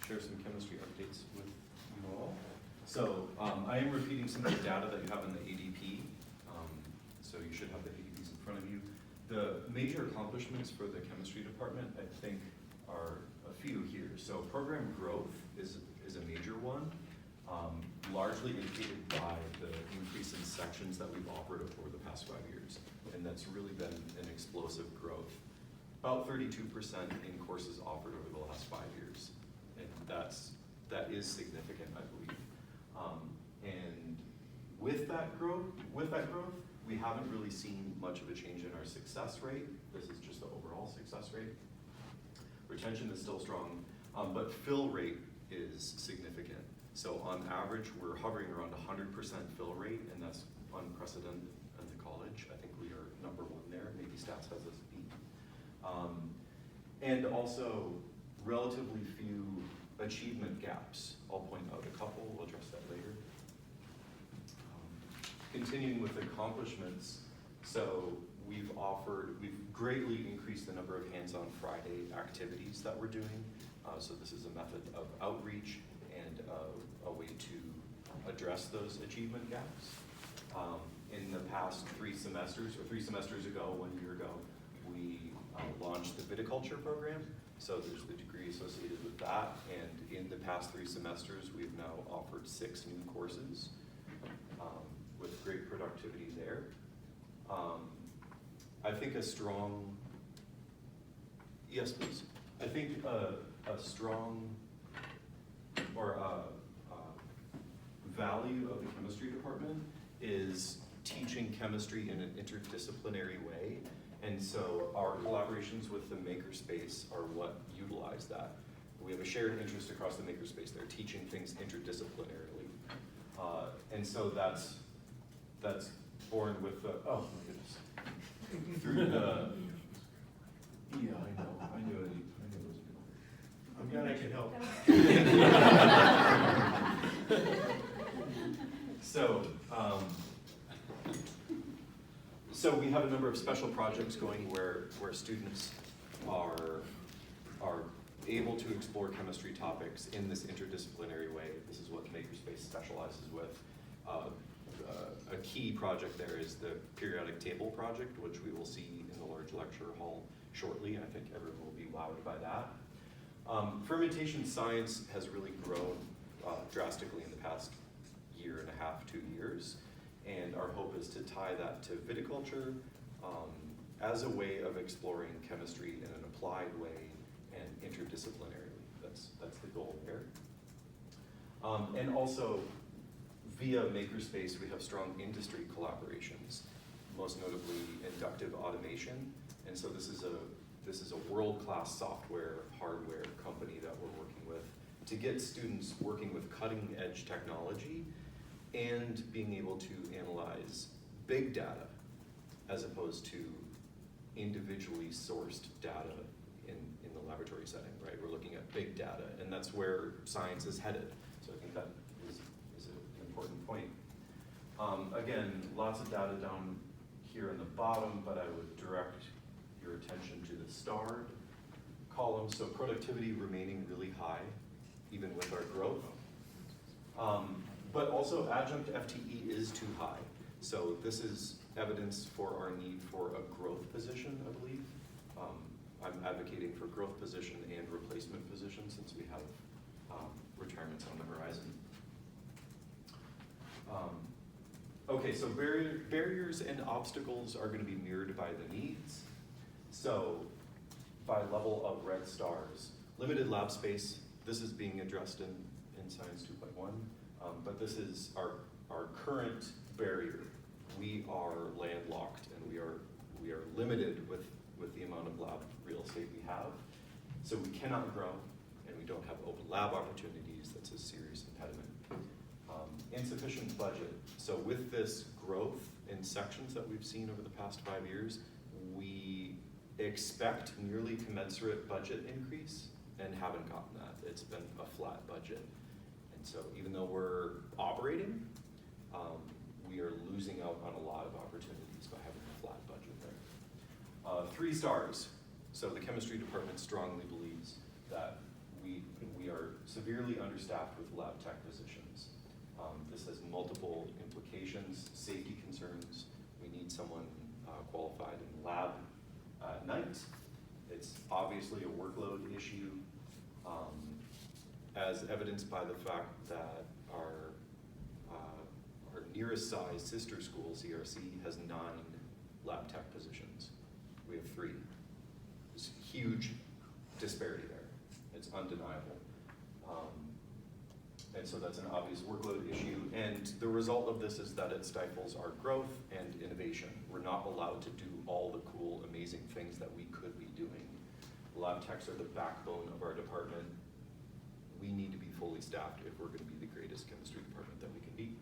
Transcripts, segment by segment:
share some chemistry updates with you all. So I am repeating some of the data that you have in the ADP. So you should have the ADPs in front of you. The major accomplishments for the chemistry department, I think, are a few here. So program growth is a major one, largely indicated by the increase in sections that we've offered over the past 5 years. And that's really been an explosive growth. About 32% in courses offered over the last 5 years. And that is significant, I believe. And with that growth, we haven't really seen much of a change in our success rate. This is just the overall success rate. Retention is still strong, but fill rate is significant. So on average, we're hovering around 100% fill rate, and that's unprecedented in the college. I think we are #1 there. Maybe Stats has us beat. And also, relatively few achievement gaps. I'll point out a couple, we'll address that later. Continuing with accomplishments, so we've greatly increased the number of hands-on Friday activities that we're doing. So this is a method of outreach and a way to address those achievement gaps. In the past 3 semesters, or 3 semesters ago, 1 year ago, we launched the viticulture program. So there's the degree associated with that. And in the past 3 semesters, we've now offered 6 new courses with great productivity there. I think a strong, yes please. I think a strong or a value of the chemistry department is teaching chemistry in an interdisciplinary way. And so our collaborations with the Makerspace are what utilize that. We have a shared interest across the Makerspace. They're teaching things interdisciplinarily. And so that's born with the, oh my goodness. Through the, yeah, I knew it. I'm glad I can help. So we have a number of special projects going where students are able to explore chemistry topics in this interdisciplinary way. This is what Makerspace specializes with. A key project there is the periodic table project, which we will see in the large lecture hall shortly. I think everyone will be wowed by that. Fermentation science has really grown drastically in the past 1.5 to 2 years. And our hope is to tie that to viticulture as a way of exploring chemistry in an applied way and interdisciplinarily. That's the goal there. And also, via Makerspace, we have strong industry collaborations, most notably inductive automation. And so this is a world-class software, hardware company that we're working with to get students working with cutting-edge technology and being able to analyze big data as opposed to individually sourced data in the laboratory setting, right? We're looking at big data, and that's where science is headed. So I think that is an important point. Again, lots of data down here in the bottom, but I would direct your attention to the starred column. So productivity remaining really high, even with our growth. But also adjunct FTE is too high. So this is evidence for our need for a growth position, I believe. I'm advocating for growth position and replacement position since we have retirements on the horizon. Okay, so barriers and obstacles are going to be mirrored by the needs. So by level of red stars, limited lab space, this is being addressed in Science 2.1. But this is our current barrier. We are landlocked and we are limited with the amount of lab real estate we have. So we cannot grow and we don't have open lab opportunities. That's a serious impediment. Insufficient budget. So with this growth in sections that we've seen over the past 5 years, we expect nearly commensurate budget increase and haven't gotten that. It's been a flat budget. So even though we're operating, we are losing out on a lot of opportunities by having a flat budget there. 3 stars. So the chemistry department strongly believes that we are severely understaffed with lab tech positions. This has multiple implications, safety concerns. We need someone qualified in lab at night. It's obviously a workload issue, as evidenced by the fact that our nearest size sister school, CRC, has 9 lab tech positions. We have 3. There's huge disparity there. It's undeniable. And so that's an obvious workload issue. And the result of this is that it stifles our growth and innovation. We're not allowed to do all the cool, amazing things that we could be doing. Lab techs are the backbone of our department. We need to be fully staffed if we're going to be the greatest chemistry department that we can be.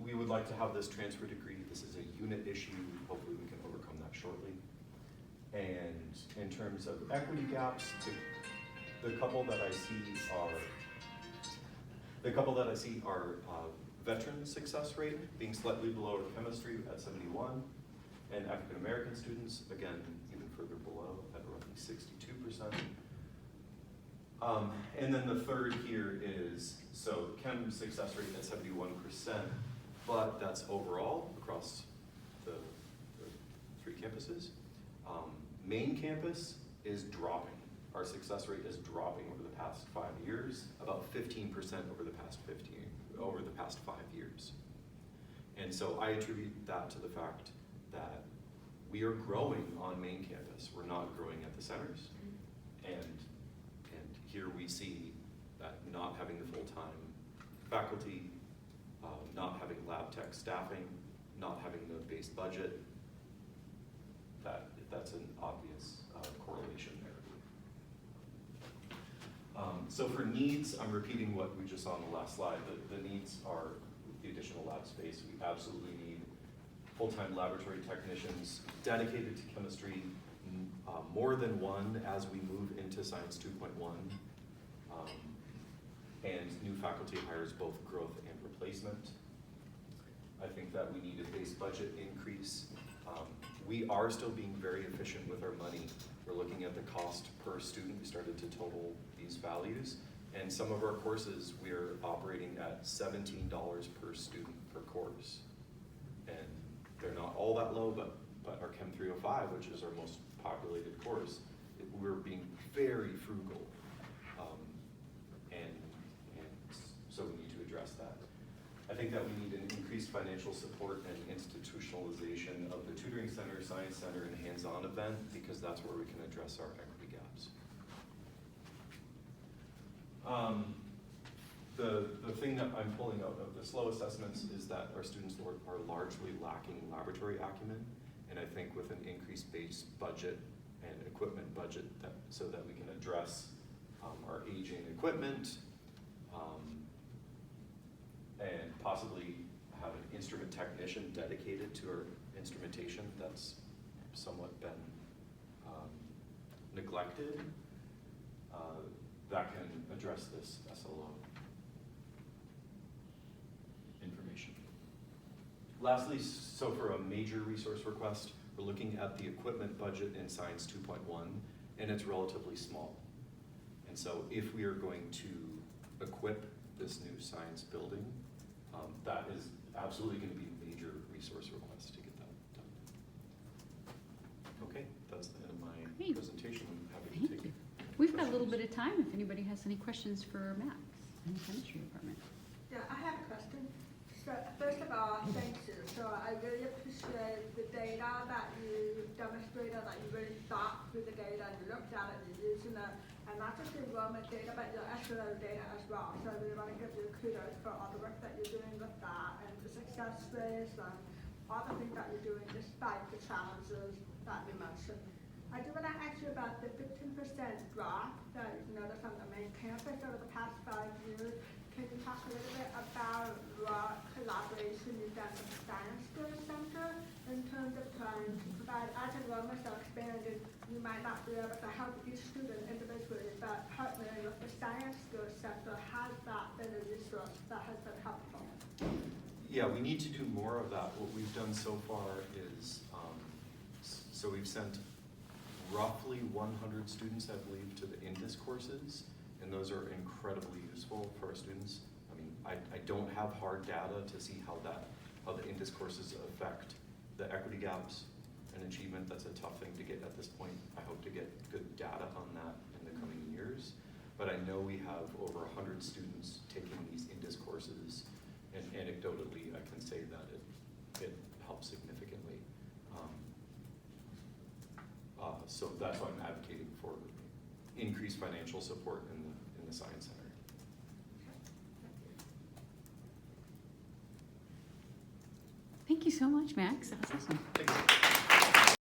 We would like to have this transfer degree. This is a unit issue. Hopefully we can overcome that shortly. And in terms of equity gaps, the couple that I see are veteran success rate being slightly below chemistry at 71, and African American students, again, even further below at roughly 62%. And then the third here is, so chem success rate at 71%, but that's overall across the 3 campuses. Main campus is dropping. Our success rate is dropping over the past 5 years, about 15% over the past 5 years. And so I attribute that to the fact that we are growing on main campus. We're not growing at the centers. And here we see that not having the full-time faculty, not having lab tech staffing, not having the base budget, that's an obvious correlation there. So for needs, I'm repeating what we just saw on the last slide. The needs are the additional lab space. We absolutely need full-time laboratory technicians dedicated to chemistry, more than one as we move into Science 2.1, and new faculty hires, both growth and replacement. I think that we need a base budget increase. We are still being very efficient with our money. We're looking at the cost per student. We started to total these values. And some of our courses, we're operating at $17 per student per course. And they're not all that low, but our Chem 305, which is our most populated course, we're being very frugal. And so we need to address that. I think that we need an increased financial support and institutionalization of the tutoring center, science center, and hands-on event, because that's where we can address our equity gaps. The thing that I'm pulling out of the slow assessments is that our students are largely lacking laboratory acumen, and I think with an increased base budget and equipment budget so that we can address our aging equipment, and possibly have an instrument technician dedicated to our instrumentation that's somewhat been neglected, that can address this SLO information. Lastly, so for a major resource request, we're looking at the equipment budget in Science 2.1, and it's relatively small. And so if we are going to equip this new science building, that is absolutely going to be a major resource request to get that done. Okay, that's the end of my presentation. I'm happy to take Thank you. We've got a little bit of time if anybody has any questions for Max in the chemistry department. Yeah, I have a question. So first of all, thank you. So I really appreciate the data that you demonstrated, that you really thought through the data, you looked at it, you're using it, and not just the enrollment data, but your SLO data as well. So I really want to give you kudos for all the work that you're doing with that, and the success rates, and all the things that you're doing despite the challenges that you mentioned. I do want to ask you about the 15% drop that you've noticed on the main campus over the past 5 years. Can you talk a little bit about what collaboration you've done with the Science Skills Center in terms of trying to provide, as enrollments are expanded, you might not be able to help each student individually, but partnering with the Science Skills Center, has that been a resource that has been helpful? Yeah, we need to do more of that. What we've done so far is, so we've sent roughly 100 students, I believe, to the Indus courses, and those are incredibly useful for our students. I mean, I don't have hard data to see how the Indus courses affect the equity gaps and achievement. That's a tough thing to get at this point. I hope to get good data on that in the coming years. But I know we have over 100 students taking these Indus courses, and anecdotally, I can say that it helps significantly. So that's why I'm advocating for increased financial support in the Science Center. Thank you so much, Max. That was awesome. Thank you.